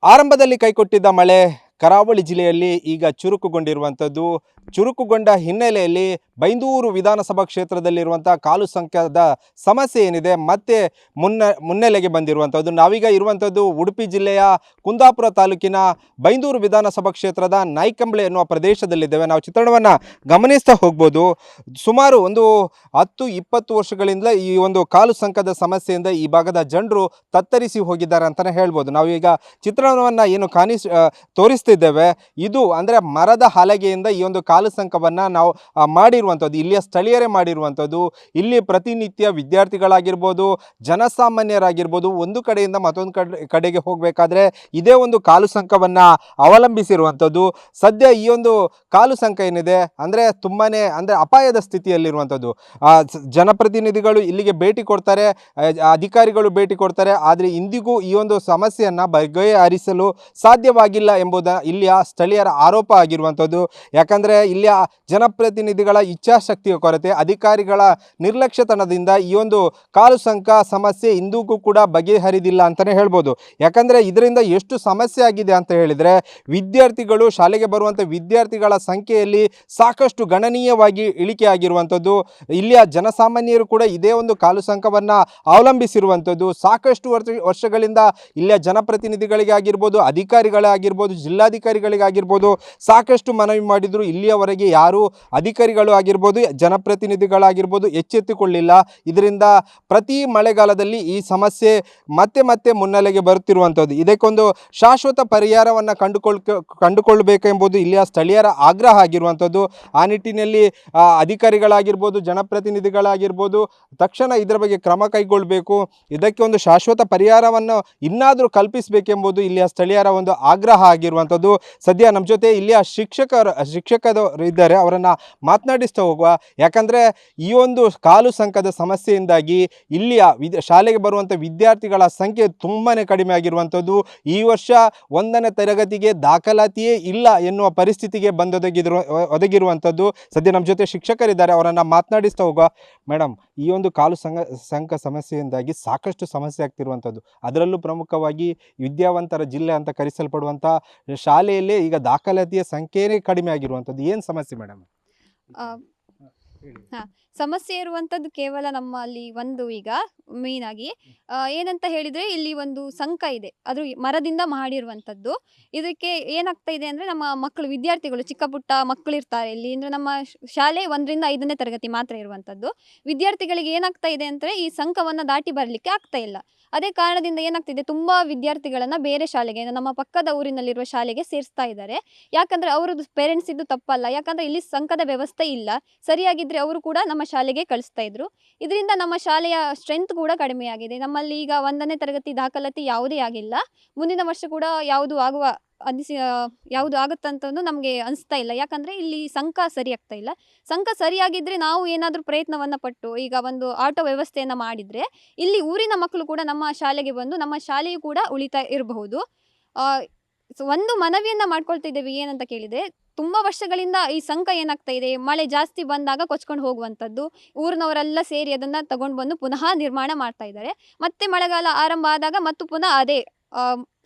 ಆರಂಭದಲ್ಲಿ ಕೈಕೊಟ್ಟಿದ್ದ ಮಳೆ ಕರಾವಳಿ ಜಿಲ್ಲೆಯಲ್ಲಿ ಈಗ ಚುರುಕುಗೊಂಡಿರುವಂಥದ್ದು. ಚುರುಕುಗೊಂಡ ಹಿನ್ನೆಲೆಯಲ್ಲಿ ಬೈಂದೂರು ವಿಧಾನಸಭಾ ಕ್ಷೇತ್ರದಲ್ಲಿರುವಂಥ ಕಾಲು ಸಂಖ್ಯಾದ ಸಮಸ್ಯೆ ಏನಿದೆ ಮತ್ತೆ ಮುನ್ನೆಲೆಗೆ ಬಂದಿರುವಂಥದ್ದು. ನಾವೀಗ ಇರುವಂಥದ್ದು ಉಡುಪಿ ಜಿಲ್ಲೆಯ ಕುಂದಾಪುರ ತಾಲೂಕಿನ ಬೈಂದೂರು ವಿಧಾನಸಭಾ ಕ್ಷೇತ್ರದ ನಾಯ್ಕಂಬಳೆ ಎನ್ನುವ ಪ್ರದೇಶದಲ್ಲಿದ್ದೇವೆ. ನಾವು ಚಿತ್ರಣವನ್ನು ಗಮನಿಸ್ತಾ ಹೋಗ್ಬೋದು. ಸುಮಾರು ಒಂದು 10-20 ವರ್ಷಗಳಿಂದ ಈ ಒಂದು ಕಾಲು ಸಂಖ್ಯಾದ ಸಮಸ್ಯೆಯಿಂದ ಈ ಭಾಗದ ಜನರು ತತ್ತರಿಸಿ ಹೋಗಿದ್ದಾರೆ ಅಂತಲೇ ಹೇಳ್ಬೋದು. ನಾವೀಗ ಚಿತ್ರಣವನ್ನು ಏನು ತೋರಿಸ್ತಿದ್ದೇವೆ, ಇದು ಅಂದರೆ ಮರದ ಹಲಗೆಯಿಂದ ಈ ಒಂದು ಕಾಲು ಸಂಕವನ್ನು ನಾವು ಮಾಡಿರುವಂಥದ್ದು, ಇಲ್ಲಿಯ ಸ್ಥಳೀಯರೇ ಮಾಡಿರುವಂಥದ್ದು. ಇಲ್ಲಿ ಪ್ರತಿನಿತ್ಯ ವಿದ್ಯಾರ್ಥಿಗಳಾಗಿರ್ಬೋದು, ಜನಸಾಮಾನ್ಯರಾಗಿರ್ಬೋದು, ಒಂದು ಕಡೆಯಿಂದ ಮತ್ತೊಂದು ಕಡೆಗೆ ಹೋಗಬೇಕಾದ್ರೆ ಇದೇ ಒಂದು ಕಾಲು ಸಂಕವನ್ನು ಅವಲಂಬಿಸಿರುವಂಥದ್ದು. ಸದ್ಯ ಈ ಒಂದು ಕಾಲು ಸಂಕ ಏನಿದೆ ಅಂದರೆ ತುಂಬಾ ಅಂದರೆ ಅಪಾಯದ ಸ್ಥಿತಿಯಲ್ಲಿರುವಂಥದ್ದು. ಜನಪ್ರತಿನಿಧಿಗಳು ಇಲ್ಲಿಗೆ ಭೇಟಿ ಕೊಡ್ತಾರೆ, ಅಧಿಕಾರಿಗಳು ಭೇಟಿ ಕೊಡ್ತಾರೆ, ಆದರೆ ಇಂದಿಗೂ ಈ ಒಂದು ಸಮಸ್ಯೆಯನ್ನು ಬಗೆಹರಿಸಲು ಸಾಧ್ಯವಾಗಿಲ್ಲ ಎಂಬುದು ಇಲ್ಲಿಯ ಸ್ಥಳೀಯರ ಆರೋಪ ಆಗಿರುವಂಥದ್ದು. ಯಾಕಂದರೆ ಇಲ್ಲಿಯ ಜನಪ್ರತಿನಿಧಿಗಳ ಇಚ್ಛಾಶಕ್ತಿಯ ಕೊರತೆ, ಅಧಿಕಾರಿಗಳ ನಿರ್ಲಕ್ಷ್ಯತನದಿಂದ ಈ ಒಂದು ಕಾಲು ಸಂಕ ಸಮಸ್ಯೆ ಇಂದಿಗೂ ಕೂಡ ಬಗೆಹರಿದಿಲ್ಲ ಅಂತಲೇ ಹೇಳ್ಬೋದು. ಯಾಕಂದರೆ ಇದರಿಂದ ಎಷ್ಟು ಸಮಸ್ಯೆ ಆಗಿದೆ ಅಂತ ಹೇಳಿದರೆ, ವಿದ್ಯಾರ್ಥಿಗಳು ಶಾಲೆಗೆ ಬರುವಂಥ ವಿದ್ಯಾರ್ಥಿಗಳ ಸಂಖ್ಯೆಯಲ್ಲಿ ಸಾಕಷ್ಟು ಗಣನೀಯವಾಗಿ ಇಳಿಕೆ ಆಗಿರುವಂಥದ್ದು. ಇಲ್ಲಿಯ ಜನಸಾಮಾನ್ಯರು ಕೂಡ ಇದೇ ಒಂದು ಕಾಲು ಸಂಕವನ್ನು ಅವಲಂಬಿಸಿರುವಂಥದ್ದು. ಸಾಕಷ್ಟು ವರ್ಷಗಳಿಂದ ಇಲ್ಲಿಯ ಜನಪ್ರತಿನಿಧಿಗಳಿಗೆ ಆಗಿರ್ಬೋದು, ಅಧಿಕಾರಿಗಳಾಗಿರ್ಬೋದು, ಜಿಲ್ಲಾಧಿಕಾರಿಗಳಿಗಾಗಿರ್ಬೋದು ಸಾಕಷ್ಟು ಮನವಿ ಮಾಡಿದ್ರು. ಇಲ್ಲಿಯವರೆಗೆ ಯಾರು ಅಧಿಕಾರಿಗಳು ಆಗಿರ್ಬೋದು, ಜನಪ್ರತಿನಿಧಿಗಳಾಗಿರ್ಬೋದು ಎಚ್ಚೆತ್ತುಕೊಳ್ಳಿಲ್ಲ. ಇದರಿಂದ ಪ್ರತಿ ಮಳೆಗಾಲದಲ್ಲಿ ಈ ಸಮಸ್ಯೆ ಮತ್ತೆ ಮತ್ತೆ ಮುನ್ನೆಲೆಗೆ ಬರುತ್ತಿರುವಂಥದ್ದು. ಇದಕ್ಕೊಂದು ಶಾಶ್ವತ ಪರಿಹಾರವನ್ನು ಕಂಡುಕೊಳ್ಳಬೇಕೆಂಬುದು ಇಲ್ಲಿಯ ಸ್ಥಳೀಯರ ಆಗ್ರಹ ಆಗಿರುವಂಥದ್ದು. ಆ ನಿಟ್ಟಿನಲ್ಲಿ ಅಧಿಕಾರಿಗಳಾಗಿರ್ಬೋದು, ಜನಪ್ರತಿನಿಧಿಗಳಾಗಿರ್ಬೋದು ತಕ್ಷಣ ಇದರ ಬಗ್ಗೆ ಕ್ರಮ ಕೈಗೊಳ್ಳಬೇಕು. ಇದಕ್ಕೆ ಒಂದು ಶಾಶ್ವತ ಪರಿಹಾರವನ್ನು ಇನ್ನಾದರೂ ಕಲ್ಪಿಸಬೇಕೆಂಬುದು ಇಲ್ಲಿಯ ಸ್ಥಳೀಯರ ಒಂದು ಆಗ್ರಹ ಆಗಿರುವಂಥದ್ದು. ಸದ್ಯ ನಮ್ಮ ಜೊತೆ ಇಲ್ಲಿಯ ಶಿಕ್ಷಕರು ಇದ್ದಾರೆ, ಅವರನ್ನು ಮಾತನಾಡಿಸ್ತಾ ಹೋಗುವ. ಯಾಕಂದರೆ ಈ ಒಂದು ಕಾಲು ಸಂಕದ ಸಮಸ್ಯೆಯಿಂದಾಗಿ ಇಲ್ಲಿಯ ಶಾಲೆಗೆ ಬರುವಂಥ ವಿದ್ಯಾರ್ಥಿಗಳ ಸಂಖ್ಯೆ ತುಂಬಾ ಕಡಿಮೆ ಆಗಿರುವಂಥದ್ದು. ಈ ವರ್ಷ 1ನೇ ತರಗತಿಗೆ ದಾಖಲಾತಿಯೇ ಇಲ್ಲ ಎನ್ನುವ ಪರಿಸ್ಥಿತಿಗೆ ಒದಗಿರುವಂಥದ್ದು. ಸದ್ಯ ನಮ್ಮ ಜೊತೆ ಶಿಕ್ಷಕರಿದ್ದಾರೆ, ಅವರನ್ನು ಮಾತನಾಡಿಸ್ತಾ ಹೋಗುವ. ಮೇಡಮ್, ಈ ಒಂದು ಕಾಲು ಸಂಕ ಸಮಸ್ಯೆಯಿಂದಾಗಿ ಸಾಕಷ್ಟು ಸಮಸ್ಯೆ ಆಗ್ತಿರುವಂಥದ್ದು. ಅದರಲ್ಲೂ ಪ್ರಮುಖವಾಗಿ ವಿದ್ಯಾವಂತರ ಜಿಲ್ಲೆ ಅಂತ ಕರೆಸಲ್ಪಡುವಂಥ ಶಾಲೆಯಲ್ಲೇ ಈಗ ದಾಖಲಾತಿಯ ಸಂಖ್ಯೆಯೇ ಕಡಿಮೆ ಆಗಿರುವಂಥದ್ದು. ಏನು ಸಮಸ್ಯೆ ಮೇಡಮ್? ಸಮಸ್ಯೆ ಇರುವಂಥದ್ದು ಕೇವಲ ನಮ್ಮಲ್ಲಿ ಒಂದು ಈಗ ಮೇನ್ ಆಗಿ ಏನಂತ ಹೇಳಿದರೆ, ಇಲ್ಲಿ ಒಂದು ಸಂಕ ಇದೆ, ಅದು ಮರದಿಂದ ಮಾಡಿರುವಂಥದ್ದು. ಇದಕ್ಕೆ ಏನಾಗ್ತಾ ಇದೆ ಅಂದರೆ, ನಮ್ಮ ಮಕ್ಕಳು ವಿದ್ಯಾರ್ಥಿಗಳು ಚಿಕ್ಕ ಪುಟ್ಟ ಮಕ್ಕಳು ಇರ್ತಾರೆ ಇಲ್ಲಿ. ಅಂದರೆ ನಮ್ಮ ಶಾಲೆ 1ರಿಂದ 5ನೇ ತರಗತಿ ಮಾತ್ರ ಇರುವಂಥದ್ದು. ವಿದ್ಯಾರ್ಥಿಗಳಿಗೆ ಏನಾಗ್ತಾ ಇದೆ ಅಂದರೆ, ಈ ಸಂಕವನ್ನು ದಾಟಿ ಬರಲಿಕ್ಕೆ ಆಗ್ತಾ ಇಲ್ಲ. ಅದೇ ಕಾರಣದಿಂದ ಏನಾಗ್ತಿದೆ, ತುಂಬ ವಿದ್ಯಾರ್ಥಿಗಳನ್ನು ಬೇರೆ ಶಾಲೆಗೆ, ನಮ್ಮ ಪಕ್ಕದ ಊರಿನಲ್ಲಿರುವ ಶಾಲೆಗೆ ಸೇರಿಸ್ತಾ ಇದ್ದಾರೆ. ಯಾಕಂದರೆ ಅವರದ್ದು ಪೇರೆಂಟ್ಸ್ ಇದ್ದು ತಪ್ಪಲ್ಲ, ಯಾಕಂದರೆ ಇಲ್ಲಿ ಸಂಕದ ವ್ಯವಸ್ಥೆ ಇಲ್ಲ. ಸರಿಯಾಗಿದ್ದರೆ ಅವರು ಕೂಡ ನಮ್ಮ ಶಾಲೆಗೆ ಕಳಿಸ್ತಾ ಇದ್ರು. ಇದರಿಂದ ನಮ್ಮ ಶಾಲೆಯ ಸ್ಟ್ರೆಂತ್ ಕೂಡ ಕಡಿಮೆಯಾಗಿದೆ. ನಮ್ಮಲ್ಲಿ ಈಗ 1ನೇ ತರಗತಿ ದಾಖಲಾತಿ ಯಾವುದೇ ಆಗಿಲ್ಲ. ಮುಂದಿನ ವರ್ಷ ಕೂಡ ಯಾವುದು ಆಗುತ್ತಂತಂದು ನಮಗೆ ಅನಿಸ್ತಾ ಇಲ್ಲ. ಯಾಕಂದರೆ ಇಲ್ಲಿ ಸಂಕ ಸರಿ ಆಗ್ತಾ ಇಲ್ಲ. ಸಂಕ ಸರಿಯಾಗಿದ್ದರೆ ನಾವು ಏನಾದರೂ ಪ್ರಯತ್ನವನ್ನು ಪಟ್ಟು ಈಗ ಒಂದು ಆಟೋ ವ್ಯವಸ್ಥೆಯನ್ನು ಮಾಡಿದರೆ ಇಲ್ಲಿ ಊರಿನ ಮಕ್ಕಳು ಕೂಡ ನಮ್ಮ ಶಾಲೆಗೆ ಬಂದು ನಮ್ಮ ಶಾಲೆಯು ಕೂಡ ಉಳಿತಾ ಇರಬಹುದು. ಒಂದು ಮನವಿಯನ್ನು ಮಾಡ್ಕೊಳ್ತಿದ್ದೇವೆ. ಏನಂತ ಕೇಳಿದರೆ, ತುಂಬ ವರ್ಷಗಳಿಂದ ಈ ಸಂಕ ಏನಾಗ್ತಾ ಇದೆ, ಮಳೆ ಜಾಸ್ತಿ ಬಂದಾಗ ಕೊಚ್ಕೊಂಡು ಹೋಗುವಂಥದ್ದು. ಊರಿನವರೆಲ್ಲ ಸೇರಿ ಅದನ್ನು ತಗೊಂಡು ಬಂದು ಪುನಃ ನಿರ್ಮಾಣ ಮಾಡ್ತಾ ಇದ್ದಾರೆ. ಮತ್ತೆ ಮಳೆಗಾಲ ಆರಂಭ ಆದಾಗ ಮತ್ತು ಪುನಃ ಅದೇ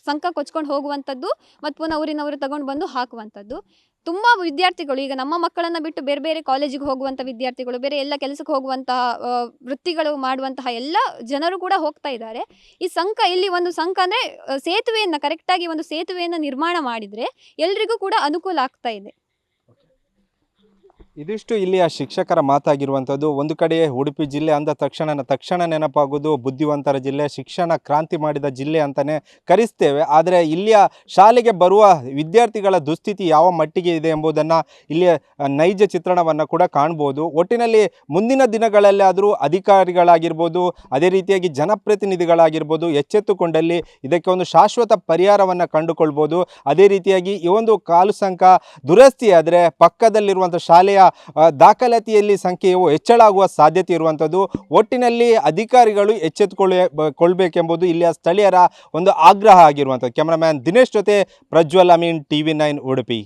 ಸಂಕ ಕೊಚ್ಕೊಂಡು ಹೋಗುವಂಥದ್ದು, ಮತ್ತು ಪುನಃ ಊರಿನವರು ತಗೊಂಡು ಬಂದು ಹಾಕುವಂಥದ್ದು. ತುಂಬ ವಿದ್ಯಾರ್ಥಿಗಳು ಈಗ ನಮ್ಮ ಮಕ್ಕಳನ್ನು ಬಿಟ್ಟು ಬೇರೆ ಬೇರೆ ಕಾಲೇಜಿಗೆ ಹೋಗುವಂಥ ವಿದ್ಯಾರ್ಥಿಗಳು, ಬೇರೆ ಎಲ್ಲ ಕೆಲಸಕ್ಕೆ ಹೋಗುವಂತಹ ವೃತ್ತಿಗಳು ಮಾಡುವಂತಹ ಎಲ್ಲ ಜನರು ಕೂಡ ಹೋಗ್ತಾ ಇದ್ದಾರೆ. ಈ ಸಂಕ, ಇಲ್ಲಿ ಒಂದು ಸಂಕ ಅಂದರೆ ಸೇತುವೆಯನ್ನು ಕರೆಕ್ಟಾಗಿ ಒಂದು ಸೇತುವೆಯನ್ನು ನಿರ್ಮಾಣ ಮಾಡಿದರೆ ಎಲ್ರಿಗೂ ಕೂಡ ಅನುಕೂಲ ಆಗ್ತಾ ಇದೆ. ಇದಿಷ್ಟು ಇಲ್ಲಿಯ ಶಿಕ್ಷಕರ ಮಾತಾಗಿರುವಂಥದ್ದು. ಒಂದು ಕಡೆ ಉಡುಪಿ ಜಿಲ್ಲೆ ಅಂದ ತಕ್ಷಣ ನೆನಪಾಗೋದು ಬುದ್ಧಿವಂತರ ಜಿಲ್ಲೆ, ಶಿಕ್ಷಣ ಕ್ರಾಂತಿ ಮಾಡಿದ ಜಿಲ್ಲೆ ಅಂತಲೇ ಕರೆಸ್ತೇವೆ. ಆದರೆ ಇಲ್ಲಿಯ ಶಾಲೆಗೆ ಬರುವ ವಿದ್ಯಾರ್ಥಿಗಳ ದುಸ್ಥಿತಿ ಯಾವ ಮಟ್ಟಿಗೆ ಇದೆ ಎಂಬುದನ್ನು ಇಲ್ಲಿಯ ನೈಜ ಚಿತ್ರಣವನ್ನು ಕೂಡ ಕಾಣ್ಬೋದು. ಒಟ್ಟಿನಲ್ಲಿ ಮುಂದಿನ ದಿನಗಳಲ್ಲಾದರೂ ಅಧಿಕಾರಿಗಳಾಗಿರ್ಬೋದು, ಅದೇ ರೀತಿಯಾಗಿ ಜನಪ್ರತಿನಿಧಿಗಳಾಗಿರ್ಬೋದು ಎಚ್ಚೆತ್ತುಕೊಂಡಲ್ಲಿ ಇದಕ್ಕೆ ಒಂದು ಶಾಶ್ವತ ಪರಿಹಾರವನ್ನು ಕಂಡುಕೊಳ್ಬೋದು. ಅದೇ ರೀತಿಯಾಗಿ ಈ ಒಂದು ಕಾಲು ಸಂಕ ದುರಸ್ತಿಯಾದರೆ ಪಕ್ಕದಲ್ಲಿರುವಂಥ ಶಾಲೆಯ ದಾಖಲಾತಿಯಲ್ಲಿ ಸಂಖ್ಯೆಯು ಹೆಚ್ಚಳಾಗುವ ಸಾಧ್ಯತೆ ಇರುವಂಥದ್ದು. ಒಟ್ಟಿನಲ್ಲಿ ಅಧಿಕಾರಿಗಳು ಎಚ್ಚೆತ್ತುಕೊಳ್ಳಬೇಕೆಂಬುದು ಇಲ್ಲಿಯ ಸ್ಥಳೀಯರ ಒಂದು ಆಗ್ರಹ ಆಗಿರುವಂಥದ್ದು. ಕ್ಯಾಮರಾಮ್ಯಾನ್ ದಿನೇಶ್ ಜೊತೆ ಪ್ರಜ್ವಲ್ ಅಮೀನ್, TV9 ಉಡುಪಿ.